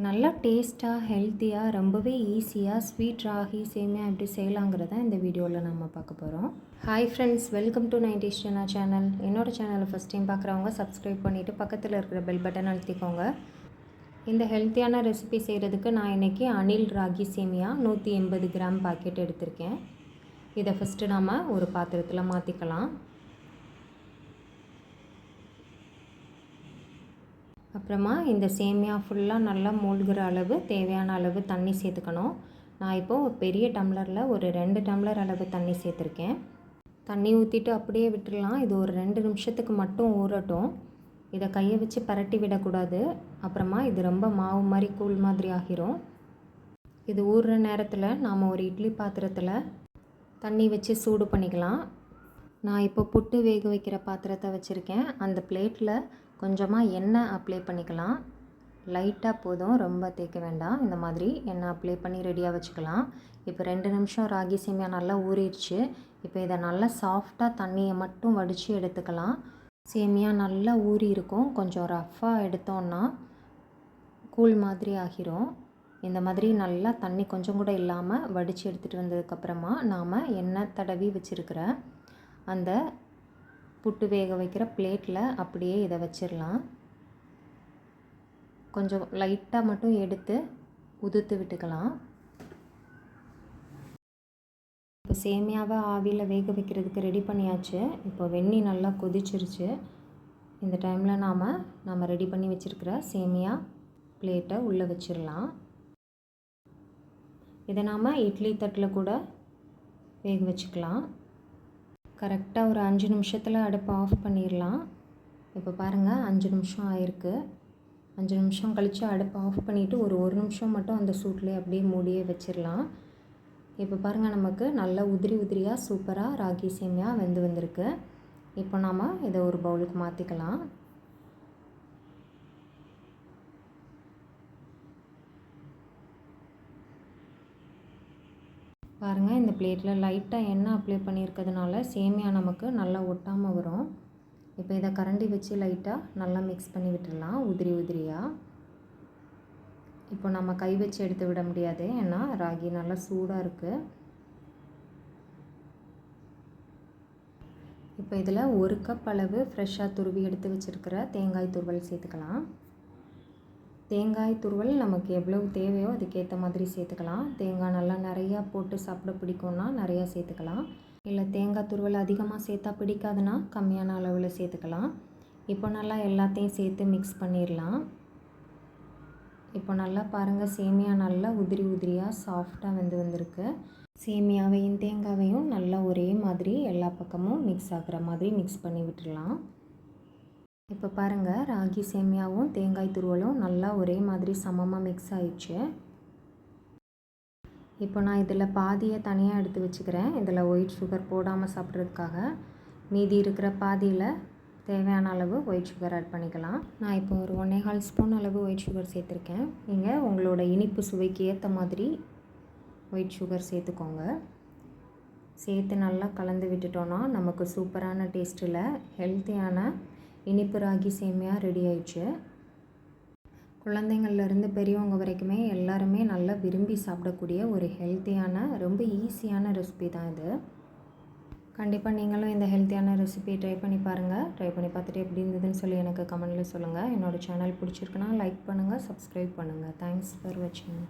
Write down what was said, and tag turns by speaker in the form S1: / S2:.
S1: நல்லா டேஸ்ட்டாக ஹெல்த்தியாக ரொம்பவே ஈஸியாக ஸ்வீட் ராகி சேமியா எப்படி செய்யலாங்கிறத இந்த வீடியோவில் நம்ம பார்க்க போகிறோம். Hi friends, welcome to 90s Chana channel. என்னோடய சேனலை ஃபஸ்ட் டைம் பார்க்குறவங்க சப்ஸ்கிரைப் பண்ணிவிட்டு பக்கத்தில் இருக்கிற பெல் பட்டன் அழுத்திக்கோங்க. இந்த ஹெல்த்தியான ரெசிபி செய்கிறதுக்கு நான் இன்றைக்கி அணில் ராகி சேமியா 180 கிராம் பாக்கெட் எடுத்திருக்கேன். இதை ஃபஸ்ட்டு நாம் ஒரு பாத்திரத்தில் மாற்றிக்கலாம். அப்புறமா இந்த சேமியா ஃபுல்லாக நல்லா மூழ்கிற அளவு தேவையான அளவு தண்ணி சேர்த்துக்கணும். நான் இப்போது பெரிய டம்ளரில் ஒரு 2 டம்ளர் அளவு தண்ணி சேர்த்துருக்கேன். தண்ணி ஊற்றிட்டு அப்படியே விட்டுடலாம். இது ஒரு 2 நிமிஷத்துக்கு மட்டும் ஊறட்டும். இதை கையை வச்சு பரட்டி விடக்கூடாது. அப்புறமா இது ரொம்ப மாவு மாதிரி கூழ் மாதிரி ஆகிரும். இது ஊறுற நேரத்தில் நாம் ஒரு இட்லி பாத்திரத்தில் தண்ணி வச்சு சூடு பண்ணிக்கலாம். நான் இப்போ புட்டு வேக வைக்கிற பாத்திரத்தை வச்சுருக்கேன். அந்த பிளேட்டில் கொஞ்சமாக எண்ணெய் அப்ளை பண்ணிக்கலாம். லைட்டாக போதும், ரொம்ப தேய்க்க வேண்டாம். இந்த மாதிரி எண்ணெய் அப்ளை பண்ணி ரெடியாக வச்சுக்கலாம். இப்போ 2 நிமிஷம் ராகி சேமியா நல்லா ஊறிடுச்சு. இப்போ இதை நல்லா சாஃப்டாக தண்ணியை மட்டும் வடித்து எடுத்துக்கலாம். சேமியா நல்லா ஊறி இருக்கும். கொஞ்சம் ரஃப்பாக எடுத்தோன்னா கூழ் மாதிரி ஆகிரும். இந்த மாதிரி நல்லா தண்ணி கொஞ்சம் கூட இல்லாமல் வடித்து எடுத்துகிட்டு வந்ததுக்கப்புறமா நாம் எண்ணெய் தடவி வச்சுருக்கிற அந்த புட்டு வேக வைக்கிற பிளேட்டில் அப்படியே இதை வச்சிடலாம். கொஞ்சம் லைட்டாக மட்டும் எடுத்து உதுத்து விட்டுக்கலாம். இப்போ சேமியாவை ஆவியில் வேக வைக்கிறதுக்கு ரெடி பண்ணியாச்சு. இப்போ வெந்நீர் நல்லா கொதிச்சிருச்சு. இந்த டைமில் நாம் ரெடி பண்ணி வச்சுருக்கிற சேமியா பிளேட்டை உள்ளே வச்சிடலாம். இதை நாம் இட்லி தட்டில் கூட வேக வச்சுக்கலாம். கரெக்டாக ஒரு 5 நிமிஷத்தில் அடுப்பை ஆஃப் பண்ணிடலாம். இப்போ பாருங்கள், 5 நிமிஷம் ஆயிருக்கு. 5 நிமிஷம் கழித்து அடுப்பை ஆஃப் பண்ணிவிட்டு ஒரு நிமிஷம் மட்டும் அந்த சூட்லேயே அப்படியே மூடியே வச்சிடலாம். இப்போ பாருங்கள், நமக்கு நல்லா உதிரி உதிரியாக சூப்பராக ராகி சேமியா வெந்து வந்திருக்கு. இப்போ நாம் இதை ஒரு பவுலுக்கு மாற்றிக்கலாம். பாருங்கள், இந்த பிளேட்டில் லைட்டாக எண்ணெய் அப்ளை பண்ணியிருக்கிறதுனால சேமியா நமக்கு நல்லா ஒட்டாமல் வரும். இப்போ இதை கரண்டி வச்சு லைட்டாக நல்லா மிக்ஸ் பண்ணி விட்டுடலாம் உதிரி உதிரியாக. இப்போ நம்ம கை வச்சு எடுத்து விட முடியாது, ஏன்னா ராகி நல்லா சூடாக இருக்குது. இப்போ இதில் 1 கப் அளவு ஃப்ரெஷ்ஷாக துருவி எடுத்து வச்சுருக்கிற தேங்காய் துருவல் சேர்த்துக்கலாம். தேங்காய் துருவல் நமக்கு எவ்வளவு தேவையோ அதுக்கேற்ற மாதிரி சேர்த்துக்கலாம். தேங்காய் நல்லா நிறையா போட்டு சாப்பிட பிடிக்கும்னா நிறையா சேர்த்துக்கலாம். இல்லை தேங்காய் துருவல் அதிகமாக சேர்த்தா பிடிக்காதுன்னா கம்மியான அளவில் சேர்த்துக்கலாம். இப்போ நல்லா எல்லாத்தையும் சேர்த்து மிக்ஸ் பண்ணிடலாம். இப்போ நல்லா பாருங்கள், சேமியா நல்லா உதிரி உதிரியாக சாஃப்டாக வந்திருக்கு. சேமியாவையும் தேங்காவையும் நல்லா ஒரே மாதிரி எல்லா பக்கமும் மிக்ஸ் ஆகிற மாதிரி மிக்ஸ் பண்ணி விட்டுடலாம். இப்போ பாருங்கள், ராகி சேமியாவும் தேங்காய் துருவலும் நல்லா ஒரே மாதிரி சமமாக மிக்ஸ் ஆயிடுச்சு. இப்போ நான் இதில் பாதியை தனியாக எடுத்து வச்சுக்கிறேன். இதில் ஒயிட் சுகர் போடாமல் சாப்பிட்றதுக்காக. மீதி இருக்கிற பாதியில் தேவையான அளவு ஒயிட் சுகர் ஆட் பண்ணிக்கலாம். நான் இப்போ ஒரு 1.25 ஸ்பூன் அளவு ஒயிட் சுகர் சேர்த்துருக்கேன். நீங்கள் உங்களோட இனிப்பு சுவைக்கு ஏற்ற மாதிரி ஒயிட் சுகர் சேர்த்துக்கோங்க. சேர்த்து நல்லா கலந்து விட்டுட்டோன்னா நமக்கு சூப்பரான டேஸ்ட்டில் ஹெல்த்தியான இனிப்பு ராகி சேமியா ரெடி ஆயிடுச்சு. குழந்தைங்கள்லேருந்து பெரியவங்க வரைக்குமே எல்லாருமே நல்லா விரும்பி சாப்பிடக்கூடிய ஒரு ஹெல்த்தியான ரொம்ப ஈஸியான ரெசிபி தான் இது. கண்டிப்பாக நீங்களும் இந்த ஹெல்த்தியான ரெசிபியை ட்ரை பண்ணி பாருங்கள். ட்ரை பண்ணி பார்த்துட்டு எப்படி இருந்ததுன்னு சொல்லி எனக்கு கமெண்ட்டில் சொல்லுங்கள். என்னோடய சேனல் பிடிச்சிருக்குன்னா லைக் பண்ணுங்கள், சப்ஸ்கிரைப் பண்ணுங்கள். தேங்க்ஸ் ஃபார் வாட்சிங்.